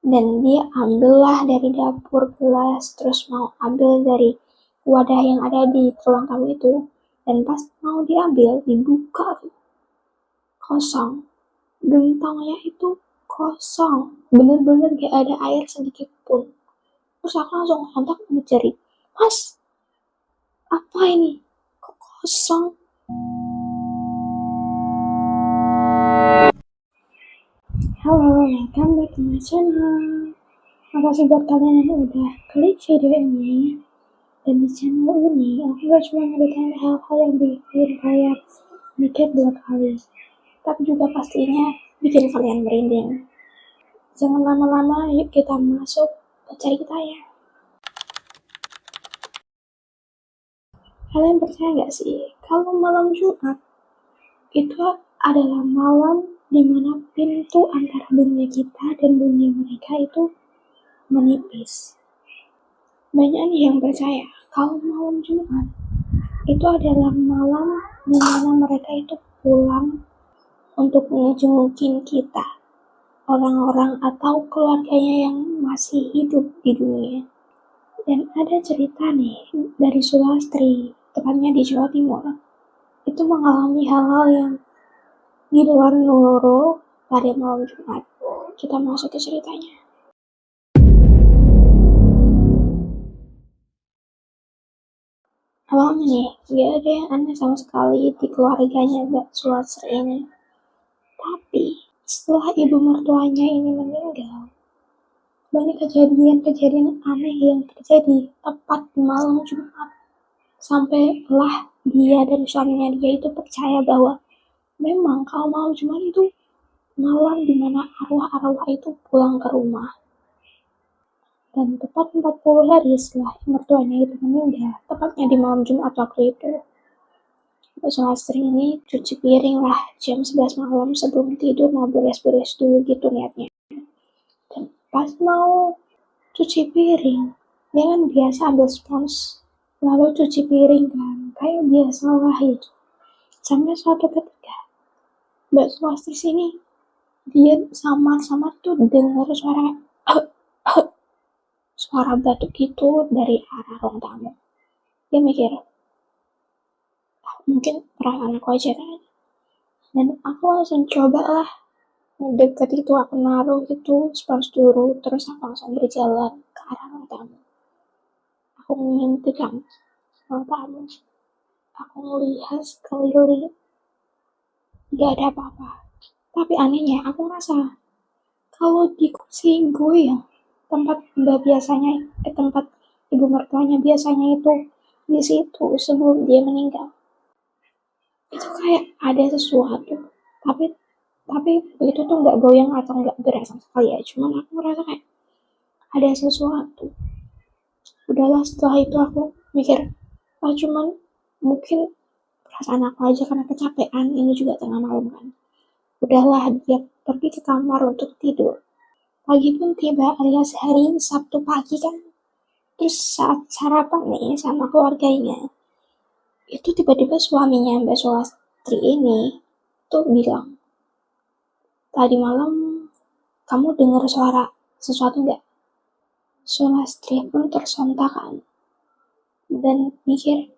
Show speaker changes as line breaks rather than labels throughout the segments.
Dan dia ambillah dari dapur gelas, terus mau ambil dari wadah yang ada di ruang tamu itu. Dan pas mau diambil, dibuka tuh, kosong. Gentongnya itu kosong. Bener-bener gak ada air sedikit pun. Terus aku langsung kontak menjerit, "Mas, apa ini? Kok kosong?" Halo, welcome back to my channel. Makasih buat kalian yang udah klik video ini. Dan di channel ini, aku gak cuma ngeritain hal-hal yang bikin kayak mikir 2 kali, tapi juga pastinya bikin kalian merinding. Jangan lama-lama, yuk kita masuk ke ceritanya. Kalian percaya gak sih, kalau malam Jumat itu adalah malam dimana pintu antara dunia kita dan dunia mereka itu menipis. Banyak yang percaya kalau malam Jumat itu adalah malam dimana mereka itu pulang untuk ngejengukin kita, orang-orang atau keluarganya yang masih hidup di dunia. Dan ada cerita nih dari Sulastri, tepatnya di Jawa Timur, itu mengalami hal-hal yang di luar normal pada malam Jumat. Kita masuk ke ceritanya. Awalnya nih, gak ada yang aneh sama sekali di keluarganya Mbak Sulastri ini. Tapi setelah ibu mertuanya ini meninggal, banyak kejadian-kejadian aneh yang terjadi tepat di malam Jumat. Sampailah dia dan suaminya dia itu percaya bahwa memang kalau malam Jumat itu malam dimana arwah-arwah itu pulang ke rumah. Dan tepat 40 hari setelah mertuanya itu meninggal, tepatnya di malam Jumat waktu itu, Mbak Sulastri ini cuci piring lah jam 11 malam sebelum tidur, mau beres-beres dulu gitu niatnya. Dan pas mau cuci piring, dia kan biasa ambil spons, lalu cuci piring kan, kayak biasa lah itu. Sampai suatu ketika, Mbak Sulastri sini, dia samar-samar tuh dengar suara batuk gitu dari arah ruang tamu. Dia mikir, mungkin perasaan aku aja kan. Dan aku langsung coba lah deket itu, aku naruh itu spons dulu, terus aku langsung berjalan ke arah ruang tamu. Aku ngintip kan ruang tamu, aku melihat sekeliling, gak ada apa-apa. Tapi anehnya aku ngerasa kalau di kursi gue ya, tempat mbak biasanya, tempat ibu mertuanya biasanya itu di situ sebelum dia meninggal, itu kayak ada sesuatu. Tapi itu tuh nggak goyang atau nggak gerak sama sekali ya, cuman aku ngerasa kayak ada sesuatu. Udahlah, setelah itu aku mikir, cuman mungkin perasaan aku aja karena kecapean, ini juga tengah malam kan. Udahlah, dia pergi ke kamar untuk tidur. Pagi pun tiba, alias hari Sabtu pagi kan. Terus saat sarapan nih sama keluarganya, itu tiba-tiba suaminya Mbak Sulastri ini tuh bilang, "Tadi malam kamu dengar suara sesuatu nggak?" Sulastri pun tersontak kan, dan mikir,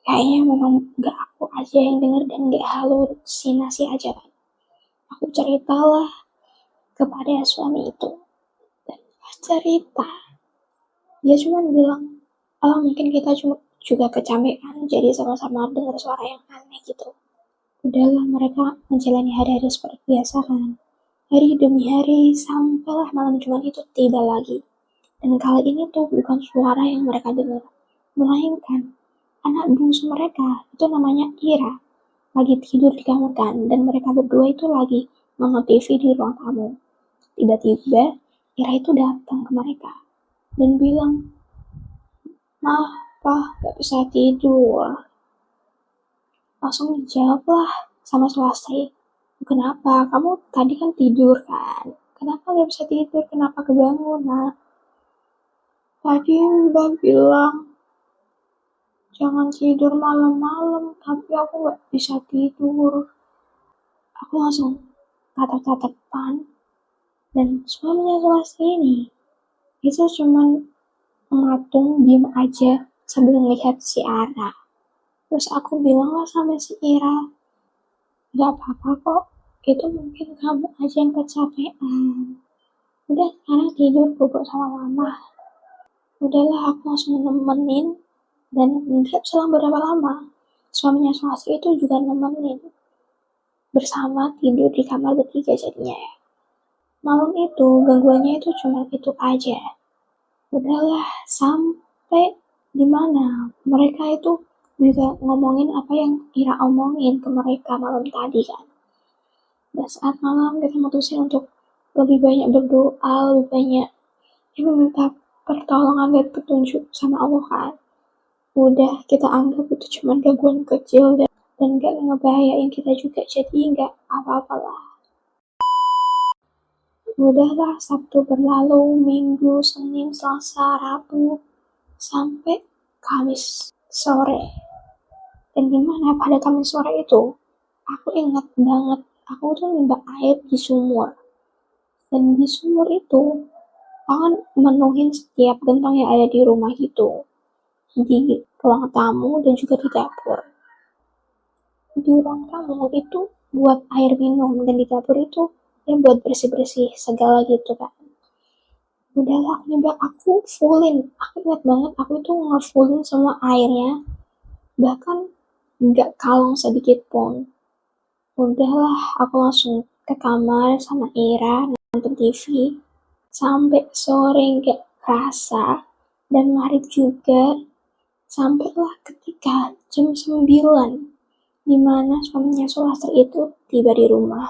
kayaknya memang nggak aku aja yang dengar dan nggak halusinasi aja kan. Aku ceritalah kepada suami itu, dan pas cerita, dia cuma bilang, mungkin kita cuma juga kecapean, jadi sama-sama dengar suara yang aneh gitu. Udahlah, mereka menjalani hari-hari seperti biasa kan. Hari demi hari, sampailah malam Jumat itu tiba lagi. Dan kali ini tuh bukan suara yang mereka dengar, melainkan anak bungsu mereka, itu namanya Ira, lagi tidur di kamar kan, dan mereka berdua itu lagi nonton TV di ruang tamu. Tiba-tiba Ira itu datang ke mereka dan bilang, "Mah, Pah, gak bisa tidur." Langsung dijawablah sama Sulastri, "Kenapa? Kamu tadi kan tidur kan? Kenapa gak bisa tidur? Kenapa kebangun?" Nah, tadi Mbak bilang jangan tidur malam-malam, tapi aku gak bisa tidur. Aku langsung tatap-tatapan, Dan suaminya Sulastri ini itu cuman matung diem aja sambil melihat si Ara. Terus aku bilang lah sama si Ira, gak apa-apa kok, itu mungkin kamu aja yang kecapean. Udah sekarang tidur bubuk sama mama. Udahlah aku langsung nemenin, dan nggak selang berapa lama suaminya Sulastri itu juga nemenin, bersama tidur di kamar bertiga jadinya ya. Malam itu gangguannya itu cuma itu aja. Udahlah sampai di mana mereka itu juga ngomongin apa yang Ira omongin ke mereka malam tadi kan. Dan saat malam kita mutusin untuk lebih banyak berdoa, lebih banyak meminta pertolongan dan petunjuk sama Allah kan. Udah kita anggap itu cuma gangguan kecil dan gak ngebahayain kita juga, jadi gak apa-apa lah. Udahlah Sabtu berlalu, Minggu, Senin, Selasa, Rabu, sampai Kamis sore. Dan gimana pada Kamis sore itu, aku ingat banget, aku tuh nimba air di sumur. Dan di sumur itu, aku kan menuhin setiap gentong yang ada di rumah gitu. Di ruang tamu dan juga di dapur. Di ruang tamu itu buat air minum, dan di dapur itu ya buat bersih-bersih segala gitu kan. Udahlah aku fullin, aku ingat banget aku itu ngefullin semua airnya, bahkan nggak kalong sedikit pun. Udahlah aku langsung ke kamar sama Ira nonton TV sampai sore nggak kerasa, dan maghrib juga. Sampailah ketika jam 9, di mana suaminya Sulastri itu tiba di rumah.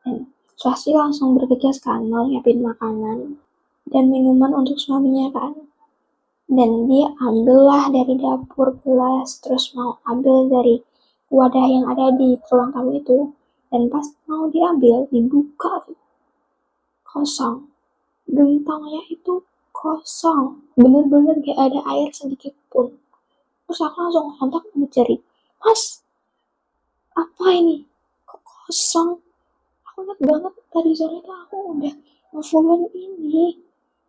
Dan Sulastri langsung bergegas kan mau nyiapin makanan dan minuman untuk suaminya kan. Dan dia ambillah dari dapur gelas, terus mau ambil dari wadah yang ada di ruang tamu itu. Dan pas mau diambil, dibuka tuh, kosong. Gentongnya itu kosong, bener-bener gak ada air sedikit pun. Terus aku langsung kontak ngejerit, Mas, apa ini? Kok kosong? Aku ingat banget tadi sore itu aku udah ngefullin ini.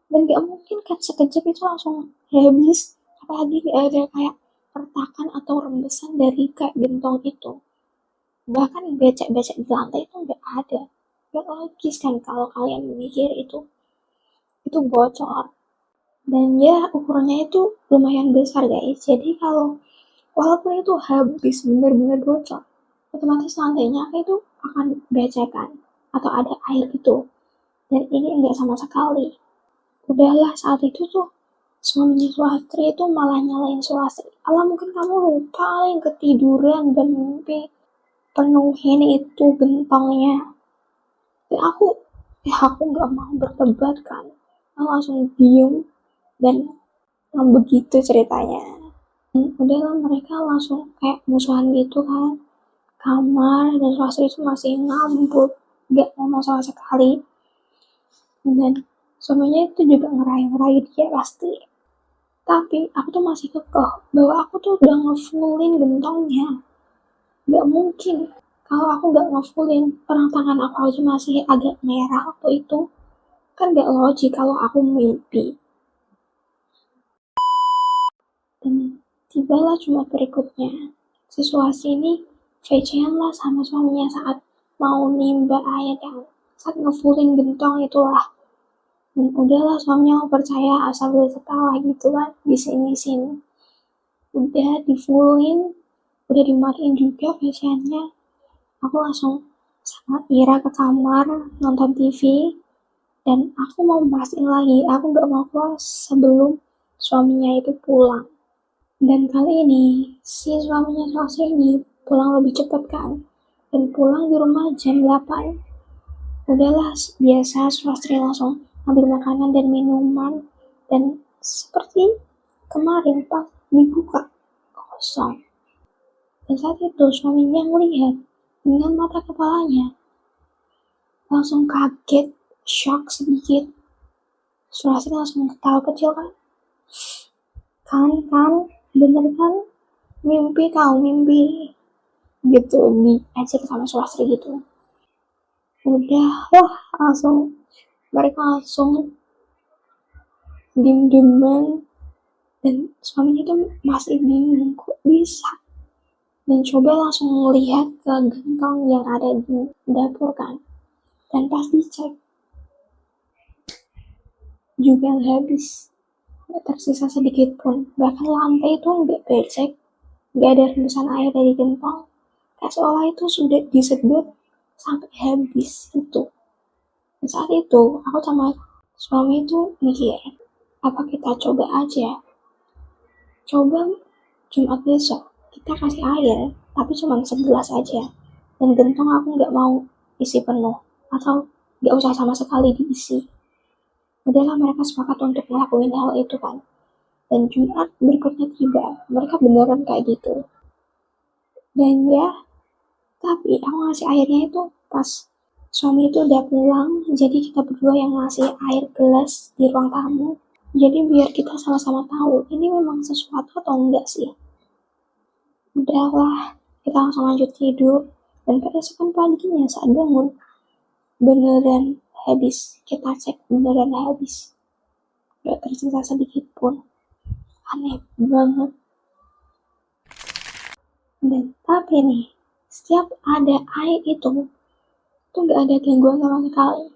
Dan gak mungkin kan sekejap itu langsung habis. Apalagi gak ada kayak retakan atau rembesan dari kayak gentong itu. Bahkan becek-becek di lantai itu gak ada. Gak logis kan kalau kalian mikir itu bocor. Dan ya ukurannya itu lumayan besar guys. Jadi kalau walaupun itu habis bener-bener bocor, otomatis lantainya itu akan becekan atau ada air gitu. Dan ini enggak sama sekali. Udahlah saat itu tuh suaminya Sulastri itu malah nyalain Sulastri. Alah mungkin kamu lupa yang ketiduran dan mimpi penuhin itu gentongnya. Dan aku nggak mau berdebat kan. Aku langsung diem dan begitu ceritanya. Udahlah mereka langsung kayak musuhan gitu kan. Kamar dan Sulastri itu masih ngambek, gak ngomong sama sekali. Dan suaminya itu juga ngerayu-ngerayu dia pasti. Tapi aku tuh masih kekeh bahwa aku tuh udah ngefullin gentongnya. Gak mungkin kalau aku gak ngefullin, orang tangan aku aja masih agak merah waktu itu. Kan gak logik kalau aku mimpi. Dan tibalah Jumat berikutnya. Situasi ini VC-an lah sama suaminya saat mau nimba air kan. Saat ngefullin gentong itulah. Dan udahlah suaminya mau percaya asal dia ketawa gitu kan. Di sini. Udah di-fullin, udah dimatiin juga VC-nya. Aku langsung sama Ira ke kamar nonton TV. Dan aku mau pastiin lagi, aku gak mau keluar sebelum suaminya itu pulang. Dan kali ini si suaminya Sulastri ini pulang lebih cepat kan, dan pulang di rumah jam 8. Udahlah biasa Sulastri langsung ambil makanan dan minuman, dan seperti kemarin pas dibuka kosong. Dan saat itu suaminya melihat dengan mata kepalanya, langsung kaget, shock sedikit. Sulastri langsung ketawa kecil kan, bener kan, mimpi gitu, diajak sama Sulastri gitu. Udah, wah langsung Mereka langsung diem-dieman, dan suaminya tuh masih bingung kok bisa, dan coba langsung melihat ke gentong yang ada di dapur kan, dan pas dicek juga habis, nggak tersisa sedikit pun, bahkan lantai itu nggak becek, nggak ada rembesan air dari gentong, kayak seolah itu sudah disedot sampai habis itu. Dan saat itu aku sama suami itu mikir, apa kita coba aja, coba Jumat besok kita kasih air tapi cuma segelas aja, dan gentong aku nggak mau isi penuh atau nggak usah sama sekali diisi. Udahlah, mereka sepakat untuk ngelakuin hal itu kan, dan Jumat berikutnya tiba, mereka beneran kayak gitu. Dan ya, tapi aku ngasih airnya itu pas suami itu udah pulang, jadi kita berdua yang ngasih air gelas di ruang tamu, jadi biar kita sama-sama tahu ini memang sesuatu atau enggak sih. Udahlah, kita langsung lanjut tidur, dan keesokan paginya saat bangun beneran habis, kita cek beneran habis, gak tersisa sedikit pun. Aneh banget. Dan tapi nih, setiap ada air itu gak ada gangguan sama sekali,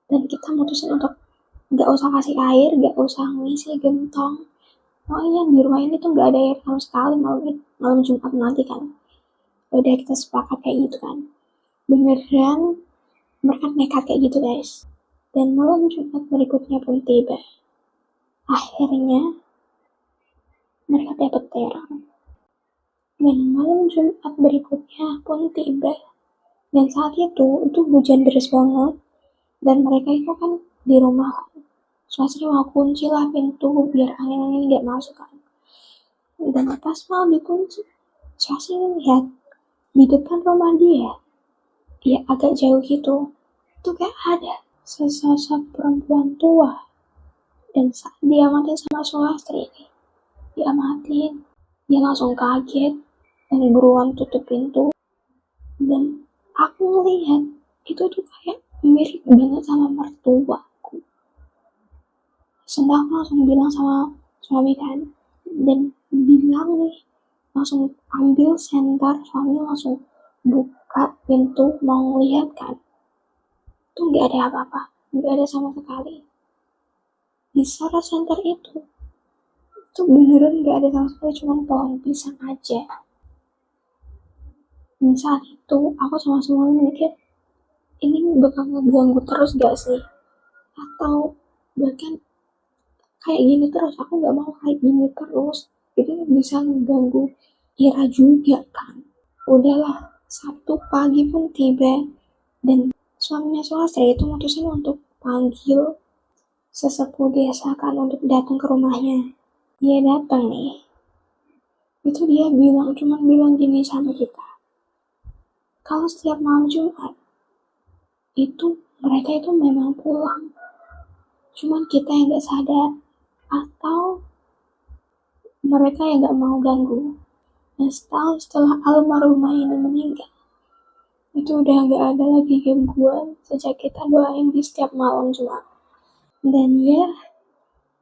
dan kita mutusin untuk gak usah kasih air, gak usah ngisi gentong. Pokoknya di rumah ini tuh gak ada air sama sekali malam Jumat nanti kan. Udah kita sepakat kayak gitu kan. Beneran mereka nekat kayak gitu guys. Dan malam Jumat berikutnya pun tiba. Akhirnya mereka dapat terang. Dan malam Jumat berikutnya pun tiba. Dan saat itu hujan deras banget. Dan mereka itu kan di rumah kan. Suasana mau kunci lah pintu biar angin-angin gak masuk kan. Dan pas mau dikunci, Suasana lihat di depan rumah dia agak jauh gitu, itu kayak ada sesosok perempuan tua. Dan saat diamatin sama Sulastri, diamatin, dia langsung kaget dan buruan tutup pintu. Dan aku ngelihat itu tuh kayak mirip banget sama mertuaku. Sendak langsung bilang sama suami kan, dan bilang nih, langsung ambil senter, suami langsung buka pintu mau lihat kan, tuh gak ada apa-apa, gak ada sama sekali. Di sorot senter itu beneran gak ada sama sekali, cuma pohon pisang aja. Dan saat itu aku sama suami mikir, ini bakal ngeganggu terus gak sih, atau bahkan kayak gini terus, aku gak mau kayak gini terus, jadi bisa ngeganggu Ira juga kan. Udahlah, Sabtu pagi pun tiba, dan suaminya Sulastri itu mutusin untuk panggil sesepuh desa kan untuk datang ke rumahnya. Dia datang nih, itu dia cuman bilang gini sama kita, kalau setiap malam Jumat itu mereka itu memang pulang, cuman kita yang gak sadar, atau mereka yang gak mau ganggu. Dan setahun setelah almarhumah ini meninggal, itu udah gak ada lagi gangguan sejak kita doain di setiap malam Jumat. Dan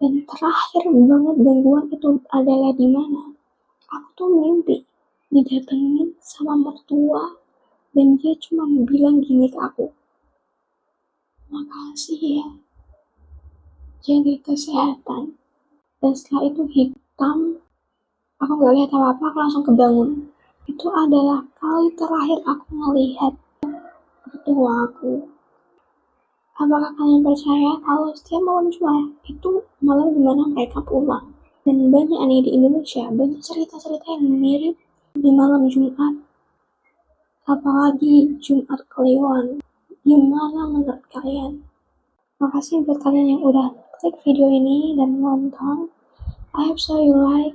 terakhir banget gangguan itu adalah di mana aku tuh mimpi didatengin sama mertua, dan dia cuma bilang gini ke aku, makasih ya, jaga kesehatan. Dan setelah itu hitam, aku gak lihat apa-apa, aku langsung kebangun. Itu adalah kali terakhir aku melihat mertua aku. Apakah kalian percaya kalau setiap malam Jumat itu malam dimana mereka pulang? Dan banyak nih di Indonesia, banyak cerita-cerita yang mirip di malam Jumat. Apalagi Jumat Kliwon. Gimana menurut kalian? Makasih buat kalian yang udah klik video ini dan nonton. I hope so you like,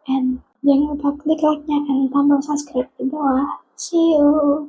and jangan lupa klik like-nya and tombol subscribe di bawah. See you!